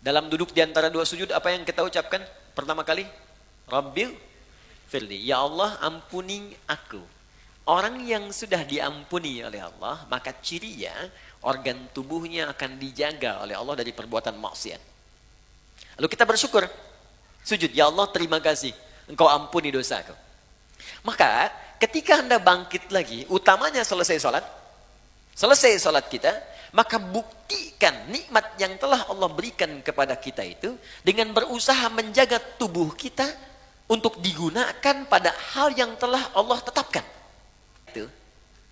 Dalam duduk di antara dua sujud, apa yang kita ucapkan pertama kali? Rabbil firli. Ya Allah, ampuni aku. Orang yang sudah diampuni oleh Allah, maka cirinya organ tubuhnya akan dijaga oleh Allah dari perbuatan maksiat. Lalu kita bersyukur. Sujud, ya Allah terima kasih. Engkau ampuni dosaku. Maka ketika Anda bangkit lagi, utamanya selesai sholat kita, maka buktikan nikmat yang telah Allah berikan kepada kita itu dengan berusaha menjaga tubuh kita untuk digunakan pada hal yang telah Allah tetapkan. Itu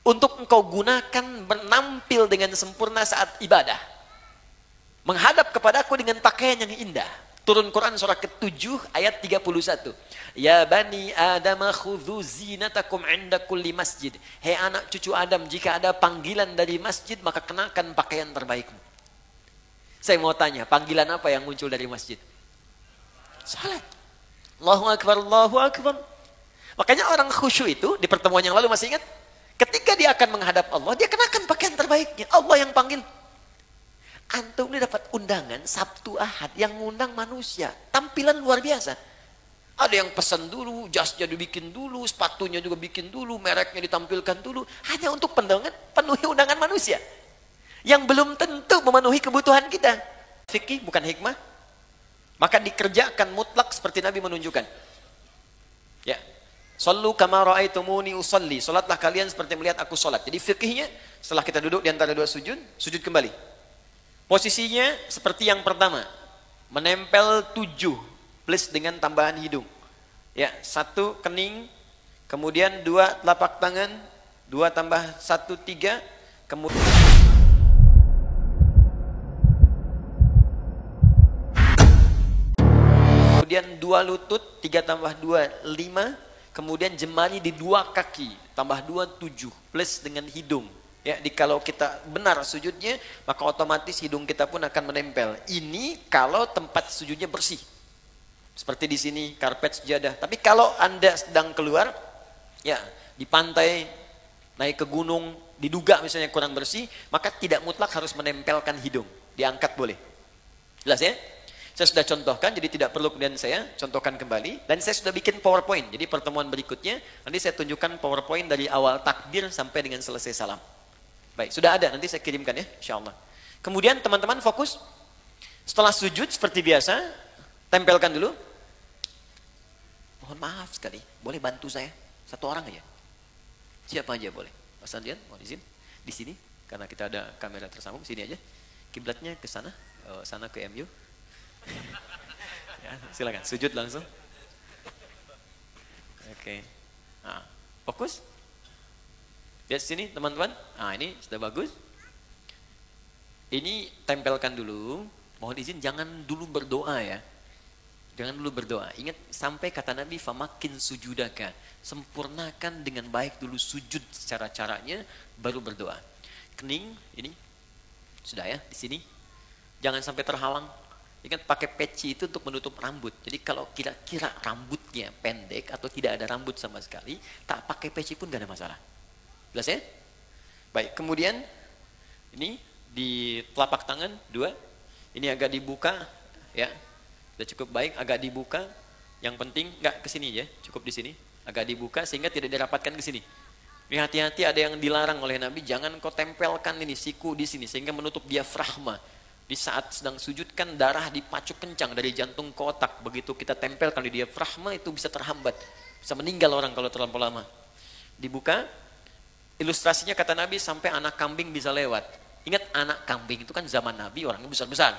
untuk engkau gunakan menampil dengan sempurna saat ibadah. Menghadap kepadaku dengan pakaian yang indah. Turun Quran surah ke-7 ayat 31. Ya bani Adam khudhu zinatakum inda kulli masjid. Hei anak cucu Adam, jika ada panggilan dari masjid maka kenakan pakaian terbaikmu. Saya mau tanya, panggilan apa yang muncul dari masjid? Salat. Allahu Akbar, Allahu Akbar. Makanya orang khusyuk itu di pertemuan yang lalu masih ingat? Ketika dia akan menghadap Allah, dia kenakan pakaian terbaiknya. Allah yang panggil. Antum ini dapat undangan Sabtu Ahad yang ngundang manusia. Tampilan luar biasa. Ada yang pesan dulu, jasnya dibikin dulu, sepatunya juga bikin dulu, mereknya ditampilkan dulu. Hanya untuk penuhi undangan manusia. Yang belum tentu memenuhi kebutuhan kita. Fikih bukan hikmah. Maka dikerjakan mutlak seperti Nabi menunjukkan. Ya. Sallu kama ra'aitumuni usalli. Salatlah kalian seperti melihat aku salat. Jadi fikihnya setelah kita duduk di antara dua sujud, sujud kembali. Posisinya seperti yang pertama. Menempel 7 plus dengan tambahan hidung. Ya, 1 kening, kemudian 2 telapak tangan, 2 tambah 1 3, kemudian 2 lutut, 3 tambah 2 5, kemudian jemari di 2 kaki, tambah 2 7 plus dengan hidung. Ya, kalau kita benar sujudnya, maka otomatis hidung kita pun akan menempel. Ini kalau tempat sujudnya bersih. Seperti di sini karpet sejadah. Tapi kalau Anda sedang keluar, ya di pantai, naik ke gunung, diduga misalnya kurang bersih, maka tidak mutlak harus menempelkan hidung. Diangkat boleh. Jelas ya? Saya sudah contohkan, jadi tidak perlu kemudian saya contohkan kembali. Dan saya sudah bikin PowerPoint. Jadi pertemuan berikutnya, nanti saya tunjukkan PowerPoint dari awal takbir sampai dengan selesai salam. Baik, sudah ada, nanti saya kirimkan ya, insyaAllah. Kemudian teman-teman fokus, setelah sujud seperti biasa, tempelkan dulu. Mohon maaf sekali, boleh bantu saya? 1 orang aja. Siapa aja boleh. Mas Andian, mohon izin. Di sini, karena kita ada kamera tersambung, sini aja. Kiblatnya ke sana, sana ke MU. Ya, silakan, sujud langsung. Oke. Nah, fokus. Lihat sini teman-teman. Nah, ini sudah bagus. Ini tempelkan dulu. Mohon izin jangan dulu berdoa ya. Jangan dulu berdoa. Ingat sampai kata Nabi famakin sujudaka. Sempurnakan dengan baik dulu sujud secara caranya baru berdoa. Kening ini sudah ya di sini. Jangan sampai terhalang. Ingat pakai peci itu untuk menutup rambut. Jadi kalau kira-kira rambutnya pendek atau tidak ada rambut sama sekali, tak pakai peci pun gak ada masalah. Jelas ya? Baik, kemudian ini di telapak tangan 2. Ini agak dibuka ya. Sudah cukup baik, agak dibuka. Yang penting enggak ke sini ya, cukup di sini. Agak dibuka sehingga tidak dirapatkan ke sini. Ini hati-hati ada yang dilarang oleh Nabi, jangan kau tempelkan ini siku di sini sehingga menutup diafragma. Di saat sedang sujud kan darah dipacuk kencang dari jantung ke otak. Begitu kita tempelkan di diafragma itu bisa terhambat. Bisa meninggal orang kalau terlalu lama. Dibuka. Ilustrasinya kata Nabi sampai anak kambing bisa lewat. Ingat anak kambing itu kan zaman Nabi orangnya besar-besar.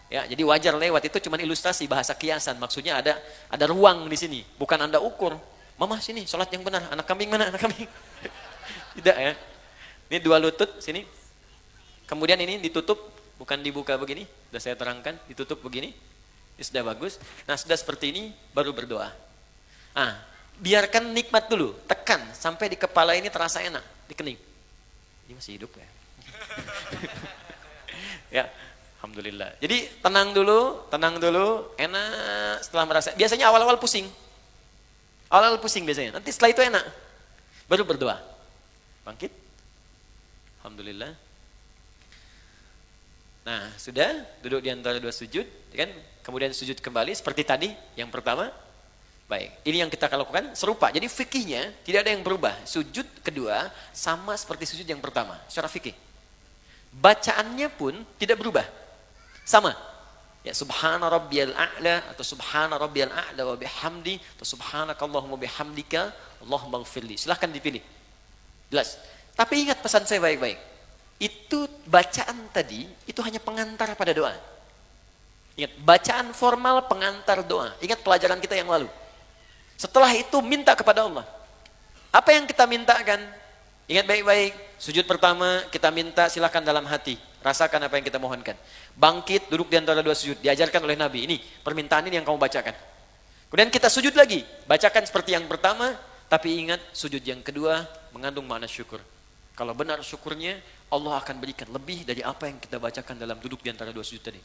Ya, jadi wajar lewat itu cuma ilustrasi bahasa kiasan. Maksudnya ada ruang di sini, bukan Anda ukur. Mama sini sholat yang benar, anak kambing mana anak kambing? Tidak ya. Ini 2 lutut sini. Kemudian ini ditutup, bukan dibuka begini. Sudah saya terangkan, ditutup begini. Ini sudah bagus. Nah, sudah seperti ini baru berdoa. Biarkan nikmat dulu, tekan sampai di kepala ini terasa enak, di kening. Ini masih hidup ya? Ya, alhamdulillah. Jadi tenang dulu, enak setelah merasa. Biasanya awal-awal pusing. Awal-awal pusing biasanya. Nanti setelah itu enak. Baru berdoa. Bangkit. Alhamdulillah. Nah, sudah duduk di antara dua sujud, kan? Kemudian sujud kembali seperti tadi yang pertama. Baik, ini yang kita lakukan serupa. Jadi fikihnya tidak ada yang berubah. Sujud kedua sama seperti sujud yang pertama secara fikih. Bacaannya pun tidak berubah. Sama. Ya, subhana rabbiyal a'la atau subhana rabbiyal a'la wa bihamdi atau subhanakallahumma bihamdika Allahumma ighfirli. Silahkan dipilih. Jelas. Tapi ingat pesan saya baik-baik. Itu bacaan tadi, itu hanya pengantar pada doa. Ingat, bacaan formal pengantar doa. Ingat pelajaran kita yang lalu. Setelah itu minta kepada Allah. Apa yang kita mintakan? Ingat baik-baik. Sujud pertama kita minta silakan dalam hati. Rasakan apa yang kita mohonkan. Bangkit, duduk di antara dua sujud. Diajarkan oleh Nabi. Ini permintaan ini yang kamu bacakan. Kemudian kita sujud lagi. Bacakan seperti yang pertama. Tapi ingat, sujud yang kedua mengandung makna syukur. Kalau benar syukurnya, Allah akan berikan lebih dari apa yang kita bacakan dalam duduk di antara dua sujud tadi.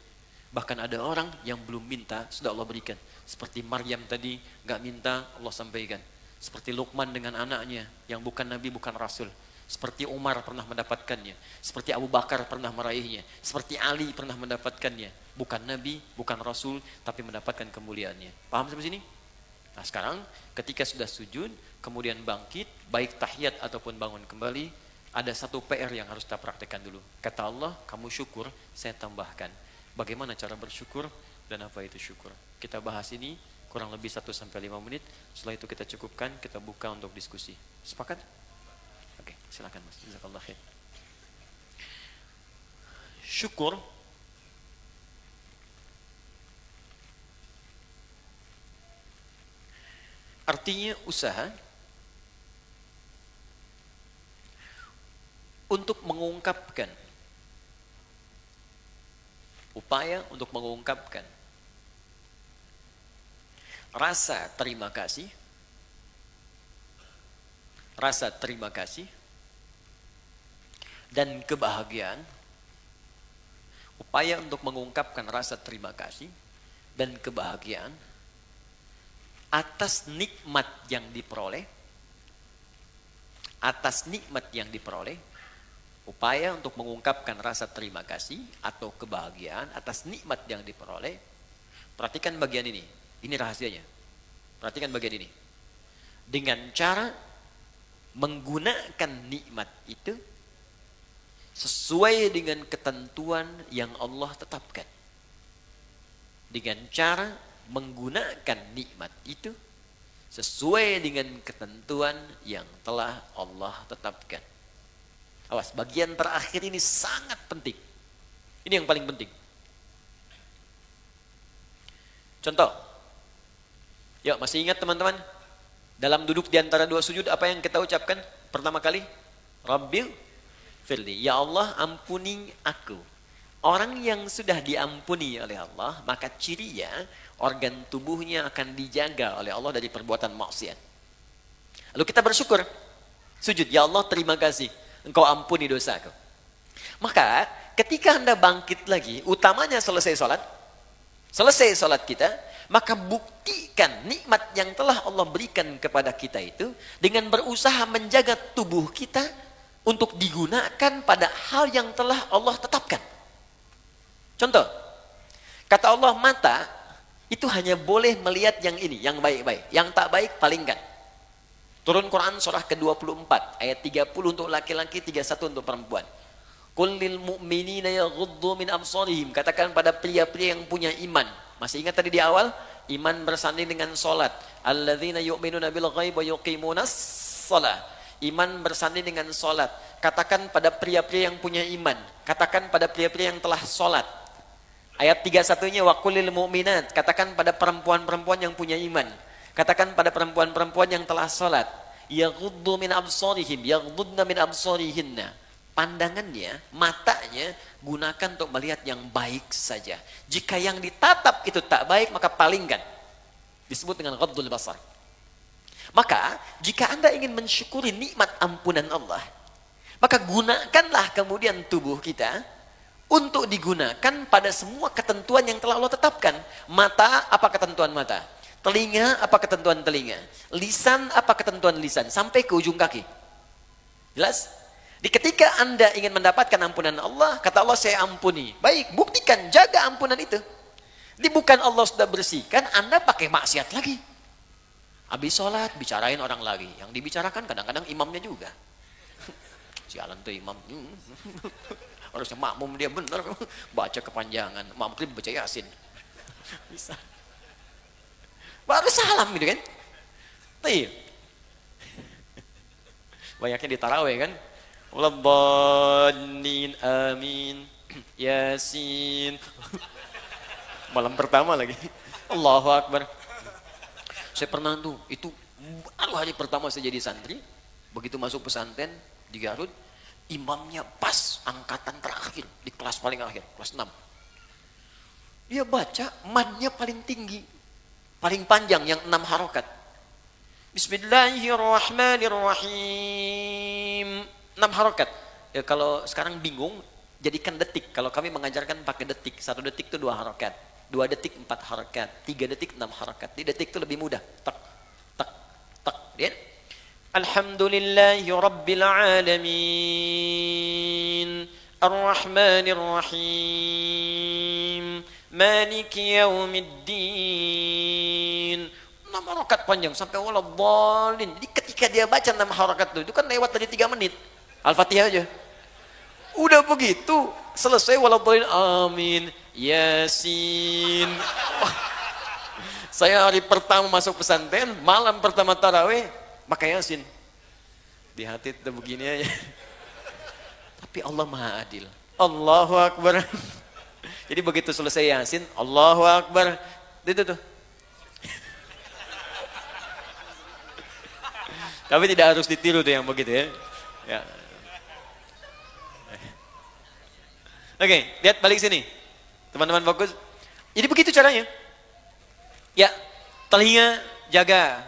Bahkan ada orang yang belum minta, sudah Allah berikan. Seperti Maryam tadi, gak minta, Allah sampaikan. Seperti Luqman dengan anaknya, yang bukan Nabi, bukan Rasul. Seperti Umar pernah mendapatkannya. Seperti Abu Bakar pernah meraihnya. Seperti Ali pernah mendapatkannya. Bukan Nabi, bukan Rasul, tapi mendapatkan kemuliaannya. Paham sampai sini? Nah sekarang, ketika sudah sujud, kemudian bangkit, baik tahiyat ataupun bangun kembali, ada satu PR yang harus kita praktekkan dulu. Kata Allah, kamu syukur, saya tambahkan. Bagaimana cara bersyukur dan apa itu syukur? Kita bahas ini kurang lebih 1-5 menit. Setelah itu kita cukupkan, kita buka untuk diskusi. Sepakat? Oke, silakan Mas. Jazakallah khair. Syukur artinya usaha untuk mengungkapkan, upaya untuk mengungkapkan rasa terima kasih, dan kebahagiaan, upaya untuk mengungkapkan rasa terima kasih dan kebahagiaan atas nikmat yang diperoleh, upaya untuk mengungkapkan rasa terima kasih atau kebahagiaan atas nikmat yang diperoleh. Perhatikan bagian ini. Ini rahasianya. Perhatikan bagian ini. Dengan cara menggunakan nikmat itu sesuai dengan ketentuan yang Allah tetapkan. Dengan cara menggunakan nikmat itu sesuai dengan ketentuan yang telah Allah tetapkan. Awas, bagian terakhir ini sangat penting. Ini yang paling penting. Contoh. Yuk, masih ingat teman-teman? Dalam duduk di antara dua sujud, apa yang kita ucapkan pertama kali? Rabbil firli. Ya Allah, ampuni aku. Orang yang sudah diampuni oleh Allah, maka cirinya organ tubuhnya akan dijaga oleh Allah dari perbuatan maksiat. Lalu kita bersyukur. Sujud, ya Allah terima kasih. Engkau ampuni dosaku. Maka ketika Anda bangkit lagi, utamanya selesai sholat kita, maka buktikan nikmat yang telah Allah berikan kepada kita itu dengan berusaha menjaga tubuh kita untuk digunakan pada hal yang telah Allah tetapkan. Contoh, kata Allah, mata itu hanya boleh melihat yang ini, yang baik-baik. Yang tak baik palingkan. Turun Quran surah ke-24 ayat 30 untuk laki-laki, 31 untuk perempuan. Qul lil mu'minina yaghuddu min absarihim. Katakan pada pria-pria yang punya iman. Masih ingat tadi di awal? Iman bersanding dengan salat. Alladzina yu'minuna bil ghaib wa yuqimunas shalah. Iman bersanding dengan salat. Katakan pada pria-pria yang punya iman. Katakan pada pria-pria yang telah salat. Ayat 31-nya wa qul lil mu'minat. Katakan pada perempuan-perempuan yang punya iman. Katakan pada perempuan-perempuan yang telah sholat, yaghuddu min absarihim, yaghuddna min absarihinna. Pandangannya, matanya gunakan untuk melihat yang baik saja. Jika yang ditatap itu tak baik, maka palingkan. Disebut dengan ghaddul basar. Maka, jika Anda ingin mensyukuri nikmat ampunan Allah, maka gunakanlah kemudian tubuh kita untuk digunakan pada semua ketentuan yang telah Allah tetapkan. Mata, apa ketentuan mata? Telinga, apa ketentuan telinga? Lisan, apa ketentuan lisan? Sampai ke ujung kaki. Jelas? Di ketika Anda ingin mendapatkan ampunan Allah, kata Allah saya ampuni. Baik, buktikan, jaga ampunan itu. Bukan Allah sudah bersihkan, Anda pakai maksiat lagi. Habis sholat, bicarain orang lagi. Yang dibicarakan kadang-kadang imamnya juga. Sialan tuh imam. Harusnya makmum dia benar. Baca kepanjangan. Maghrib baca Yasin. Bisa. Baru salam gitu kan. Iya. Banyaknya di tarawih kan. Waladhdallin amin. Yasin. Malam pertama lagi. Allahu Akbar. Saya pernah tuh, itu baru hari pertama saya jadi santri, begitu masuk pesantren di Garut, imamnya pas angkatan terakhir, di kelas paling akhir, kelas 6. Dia baca, madnya paling tinggi, paling panjang, yang 6 harokat. Bismillahirrahmanirrahim. 6 harokat. Ya, kalau sekarang bingung, jadikan detik. Kalau kami mengajarkan pakai detik, 1 detik itu 2 harokat. 2 detik 4 harakat, 3 detik 6 harakat. Di detik itu lebih mudah. Tak, tak, tak. Lihat. Alhamdulillahi Rabbil Alamin. Ar-Rahmanir Rahim. Maliki Yaumiddin. 6 harakat panjang sampai waladhdallin. Jadi ketika dia baca 6 harakat itu kan lewat tadi 3 menit. Al-Fatihah aja. Udah begitu, selesai waladhdallin amin. Yasin. Oh, saya hari pertama masuk pesantren, malam pertama tarawih, pakai Yasin. Di hati itu begini aja. Tapi Allah Maha Adil. Allahu Akbar. Jadi begitu selesai Yasin, Allahu Akbar. Itu tuh. Tapi tidak harus ditiru tuh yang begitu ya. Ya. Oke, lihat balik sini. Teman-teman fokus. Jadi begitu caranya. Ya, telinga jaga.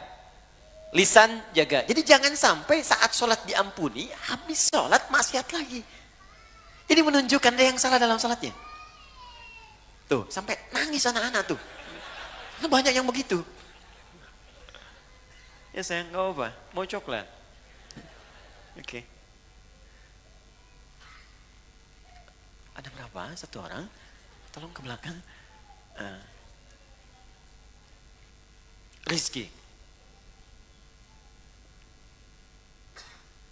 Lisan jaga. Jadi jangan sampai saat sholat diampuni, habis sholat maksiat lagi. Ini menunjukkan ada yang salah dalam sholatnya. Tuh, sampai nangis anak-anak tuh. Banyak yang begitu. Ya sayang, gak apa-apa. Mau coklat. Oke. Ada berapa? 1 orang? Tolong ke belakang. Rizki.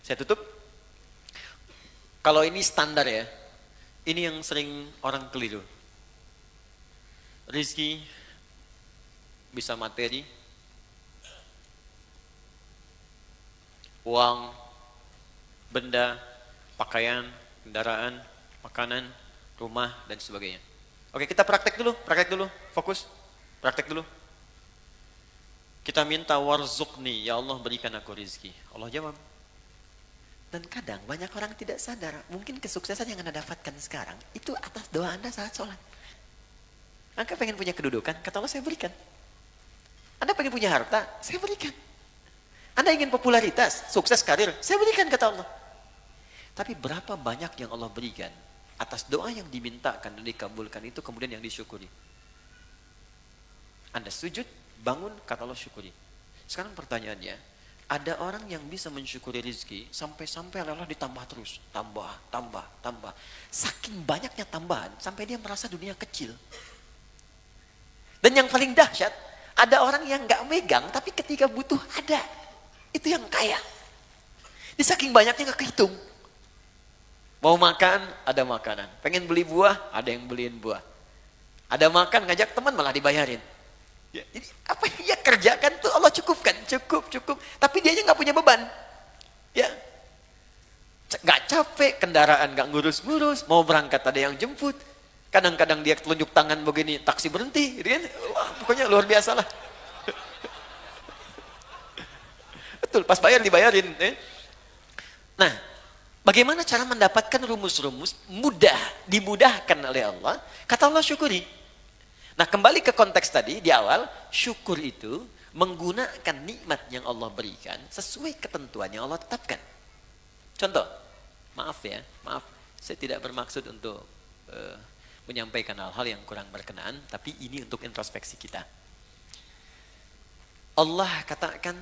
Saya tutup. Kalau ini standar ya. Ini yang sering orang keliru. Rizki bisa materi, uang, benda, pakaian, kendaraan, makanan, rumah, dan sebagainya. Oke, kita praktek dulu, fokus, praktek dulu. Kita minta warzuqni, ya Allah berikan aku rezeki. Allah jawab. Dan kadang banyak orang tidak sadar, mungkin kesuksesan yang Anda dapatkan sekarang, itu atas doa Anda saat sholat. Anda pengen punya kedudukan, kata Allah saya berikan. Anda pengen punya harta, saya berikan. Anda ingin popularitas, sukses karir, saya berikan kata Allah. Tapi berapa banyak yang Allah berikan atas doa yang dimintakan dan dikabulkan itu kemudian yang disyukuri. Anda sujud, bangun, kata Allah syukuri. Sekarang pertanyaannya, ada orang yang bisa mensyukuri rezeki sampai-sampai Allah ditambah terus. Tambah. Saking banyaknya tambahan, sampai dia merasa dunia kecil. Dan yang paling dahsyat, ada orang yang gak megang, tapi ketika butuh ada. Itu yang kaya. Di saking banyaknya gak kehitung. Mau makan, ada makanan. Pengen beli buah, ada yang beliin buah. Ada makan, ngajak teman malah dibayarin. Ya, jadi apa yang dia kerjakan tuh Allah cukupkan, cukup. Tapi dia nggak punya beban. Ya, nggak capek, kendaraan nggak ngurus-ngurus, mau berangkat ada yang jemput. Kadang-kadang dia telunjuk tangan begini, taksi berhenti, gitu kan? Wah, pokoknya luar biasa lah. Betul, pas bayar dibayarin. Nah, bagaimana cara mendapatkan rumus-rumus mudah, dimudahkan oleh Allah? Kata Allah syukuri. Nah kembali ke konteks tadi di awal, syukur itu menggunakan nikmat yang Allah berikan sesuai ketentuan yang Allah tetapkan. Contoh, maaf, saya tidak bermaksud untuk menyampaikan hal-hal yang kurang berkenaan, tapi ini untuk introspeksi kita. Allah katakan,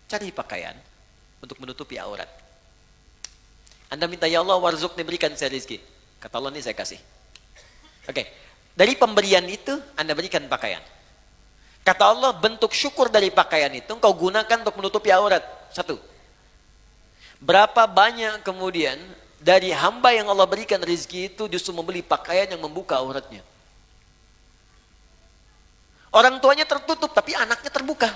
cari pakaian untuk menutupi aurat. Anda minta, ya Allah warzuqni, berikan saya rezeki. Kata Allah, ini saya kasih. Oke. Dari pemberian itu Anda berikan pakaian. Kata Allah, bentuk syukur dari pakaian itu engkau gunakan untuk menutupi aurat. Satu. Berapa banyak kemudian dari hamba yang Allah berikan rezeki itu justru membeli pakaian yang membuka auratnya. Orang tuanya tertutup tapi anaknya terbuka.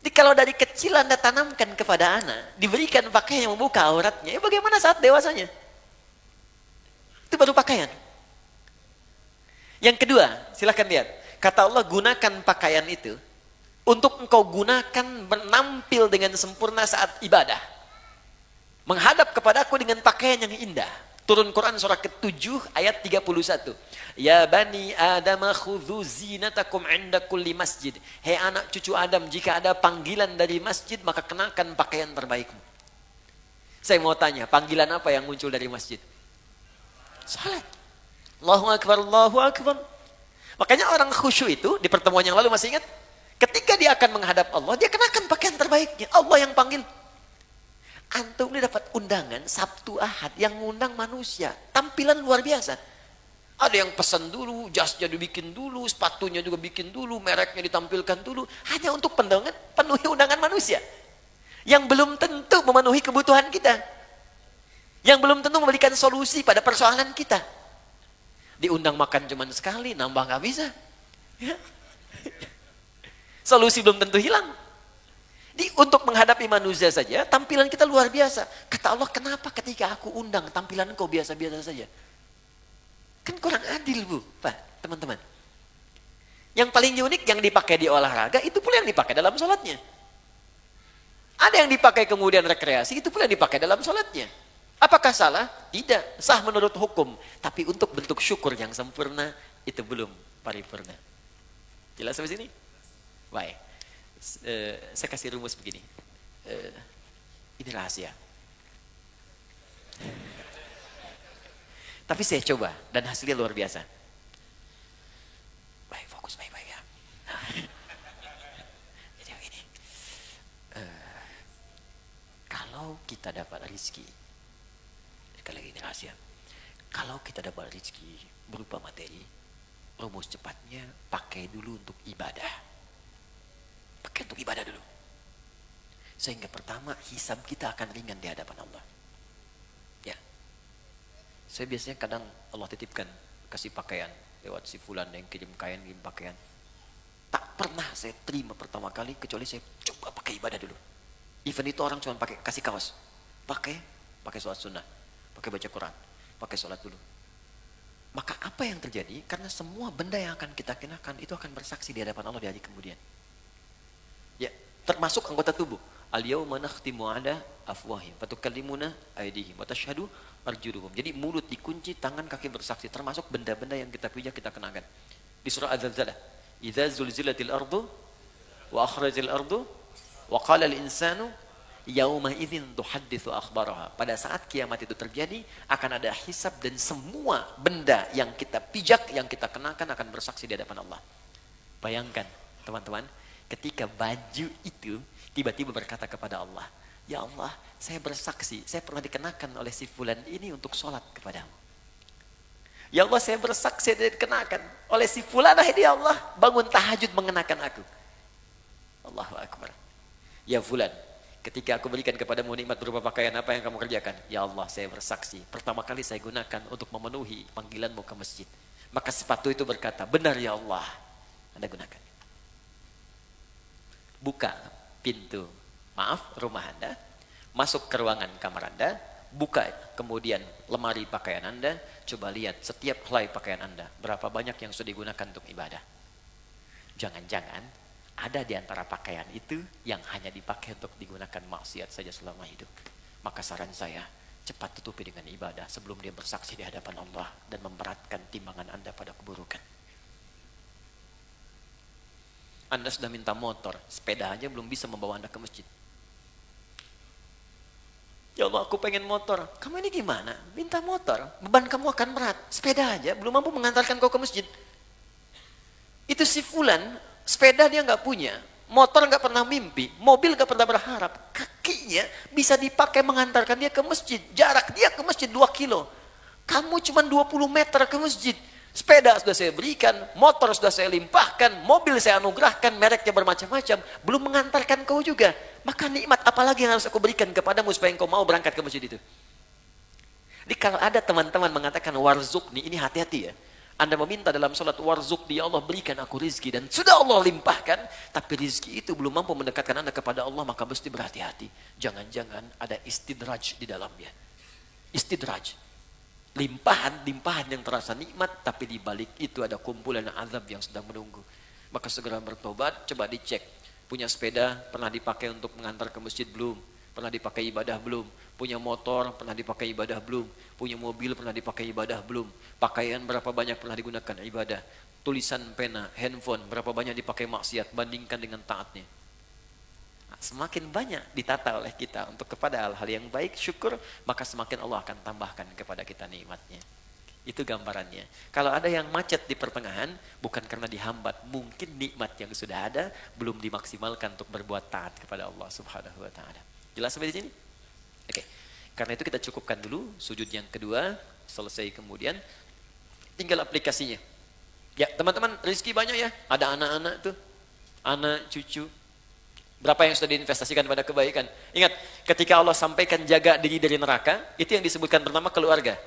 Jadi kalau dari kecil Anda tanamkan kepada anak, diberikan pakaian yang membuka auratnya, ya bagaimana saat dewasanya? Itu baru pakaian. Yang kedua, silahkan lihat. Kata Allah, gunakan pakaian itu untuk engkau gunakan menampil dengan sempurna saat ibadah. Menghadap kepada aku dengan pakaian yang indah. Turun Quran surah ke-7 ayat 31. Ya bani Adam khudhu zinatakum inda kulli masjid. Hei anak cucu Adam, jika ada panggilan dari masjid maka kenakan pakaian terbaikmu. Saya mau tanya, panggilan apa yang muncul dari masjid? Salat. Allahu Akbar, Allahu Akbar. Makanya orang khusyuk itu di pertemuan yang lalu masih ingat? Ketika dia akan menghadap Allah, dia kenakan pakaian terbaiknya. Allah yang panggil. Antum ini dapat undangan Sabtu Ahad yang ngundang manusia. Tampilan luar biasa. Ada yang pesan dulu, jasnya dibikin dulu, sepatunya juga bikin dulu, mereknya ditampilkan dulu. Hanya untuk penuhi undangan manusia. Yang belum tentu memenuhi kebutuhan kita. Yang belum tentu memberikan solusi pada persoalan kita. Diundang makan cuma sekali, nambah nggak bisa. Ya. Solusi belum tentu hilang. Untuk menghadapi manusia saja, tampilan kita luar biasa. Kata Allah, kenapa ketika aku undang, tampilan kau biasa-biasa saja? Kan kurang adil, Bu, Pak, teman-teman. Yang paling unik yang dipakai di olahraga, itu pula yang dipakai dalam sholatnya. Ada yang dipakai kemudian rekreasi, itu pula yang dipakai dalam sholatnya. Apakah salah? Tidak. Sah menurut hukum. Tapi untuk bentuk syukur yang sempurna, itu belum paripurna. Jelas sampai sini? Baik. Saya kasih rumus begini. Ini rahasia. Tapi saya coba dan hasilnya luar biasa. Baik, fokus baik-baik ya. Jadi begini. Kalau kita dapat rezeki, sekali lagi ini rahasia. Kalau kita dapat rezeki berupa materi, rumus cepatnya pakai dulu untuk ibadah. Pakai untuk ibadah dulu. Sehingga pertama, hisab kita akan ringan di hadapan Allah. Ya. Saya biasanya kadang Allah titipkan, kasih pakaian. Lewat si fulan yang kirim kain, kirim pakaian. Tak pernah saya terima pertama kali, kecuali saya coba pakai ibadah dulu. Even itu orang cuma pakai, kasih kaos. Pakai sholat sunnah. Pakai baca Quran. Pakai sholat dulu. Maka apa yang terjadi? Karena semua benda yang akan kita kenakan, itu akan bersaksi di hadapan Allah di hari kemudian. Ya, termasuk anggota tubuh. Al-yawma nakhtimu ala afwahim fatukallimuna aydihim wa tashhadu arjuluhum. Jadi mulut dikunci, tangan kaki bersaksi, termasuk benda-benda yang kita pijak kita kenakan. Di surah Az-Zalzalah, idza zulzilatil ardu wa akhrajal ardu wa qala al-insanu yauma idzin tuhadditsu akhbaraha. Pada saat kiamat itu terjadi, akan ada hisab dan semua benda yang kita pijak, yang kita kenakan akan bersaksi di hadapan Allah. Bayangkan, teman-teman, ketika baju itu tiba-tiba berkata kepada Allah, ya Allah, saya bersaksi, saya pernah dikenakan oleh si fulan ini untuk sholat kepadamu. Ya Allah, saya bersaksi dan dikenakan oleh si fulan ini, ya Allah, bangun tahajud mengenakan aku. Allahu Akbar. Ya fulan, ketika aku berikan kepadamu nikmat berupa pakaian, apa yang kamu kerjakan? Ya Allah, saya bersaksi, pertama kali saya gunakan untuk memenuhi panggilanmu ke masjid. Maka sepatu itu berkata, benar ya Allah, Anda gunakan. Buka pintu, rumah Anda, masuk ke ruangan kamar Anda, buka kemudian lemari pakaian Anda, coba lihat setiap helai pakaian Anda, berapa banyak yang sudah digunakan untuk ibadah. Jangan-jangan ada di antara pakaian itu yang hanya dipakai untuk digunakan maksiat saja selama hidup. Maka saran saya, cepat tutupi dengan ibadah sebelum dia bersaksi di hadapan Allah dan memberatkan timbangan Anda pada keburukan. Anda sudah minta motor, sepeda aja belum bisa membawa Anda ke masjid. Ya Allah, aku pengen motor. Kamu ini gimana? Minta motor, beban kamu akan berat. Sepeda aja belum mampu mengantarkan kau ke masjid. Itu si fulan, sepeda dia nggak punya, motor nggak pernah mimpi, mobil nggak pernah berharap. kakinya bisa dipakai mengantarkan dia ke masjid. Jarak dia ke masjid 2 kilo. Kamu cuma 20 meter ke masjid. Sepeda sudah saya berikan, motor sudah saya limpahkan, mobil saya anugerahkan, mereknya bermacam-macam, belum mengantarkan kau juga. Maka nikmat apalagi yang harus aku berikan kepadamu supaya engkau mau berangkat ke masjid itu. Jadi kalau ada teman-teman mengatakan warzukni, ini hati-hati ya. Anda meminta dalam sholat warzukni, ya Allah berikan aku rizki, dan sudah Allah limpahkan, tapi rizki itu belum mampu mendekatkan Anda kepada Allah, maka mesti berhati-hati. Jangan-jangan ada istidraj di dalamnya. Istidraj. Limpahan yang terasa nikmat, tapi di balik itu ada kumpulan azab yang sedang menunggu. Maka segera bertobat, coba dicek. Punya sepeda, pernah dipakai untuk mengantar ke masjid belum? Pernah dipakai ibadah belum? Punya motor, pernah dipakai ibadah belum? Punya mobil, pernah dipakai ibadah belum? Pakaian berapa banyak pernah digunakan ibadah? Tulisan pena, handphone, berapa banyak dipakai maksiat? Bandingkan dengan taatnya. Semakin banyak ditata oleh kita untuk kepada hal-hal yang baik, syukur, maka semakin Allah akan tambahkan kepada kita nikmatnya. Itu gambarannya. Kalau ada yang macet di pertengahan, bukan karena dihambat, mungkin nikmat yang sudah ada belum dimaksimalkan untuk berbuat taat kepada Allah Subhanahu wa taala. Jelas sampai di sini? Oke. Karena itu kita cukupkan dulu sujud yang kedua, selesai kemudian tinggal aplikasinya. Ya, teman-teman, rezeki banyak ya. Ada anak-anak tuh, anak, cucu. Berapa yang sudah diinvestasikan pada kebaikan? Ingat, ketika Allah sampaikan jaga diri dari neraka, itu yang disebutkan pertama keluarga.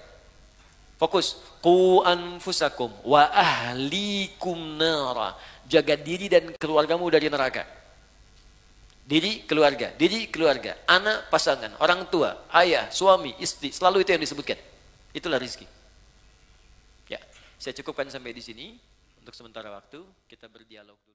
Fokus. Qu anfusakum wa ahlikum nara. Jaga diri dan keluargamu dari neraka. Diri, keluarga. Anak, pasangan, orang tua, ayah, suami, istri. Selalu itu yang disebutkan. Itulah rizki. Ya, saya cukupkan sampai di sini. Untuk sementara waktu, kita berdialog dulu.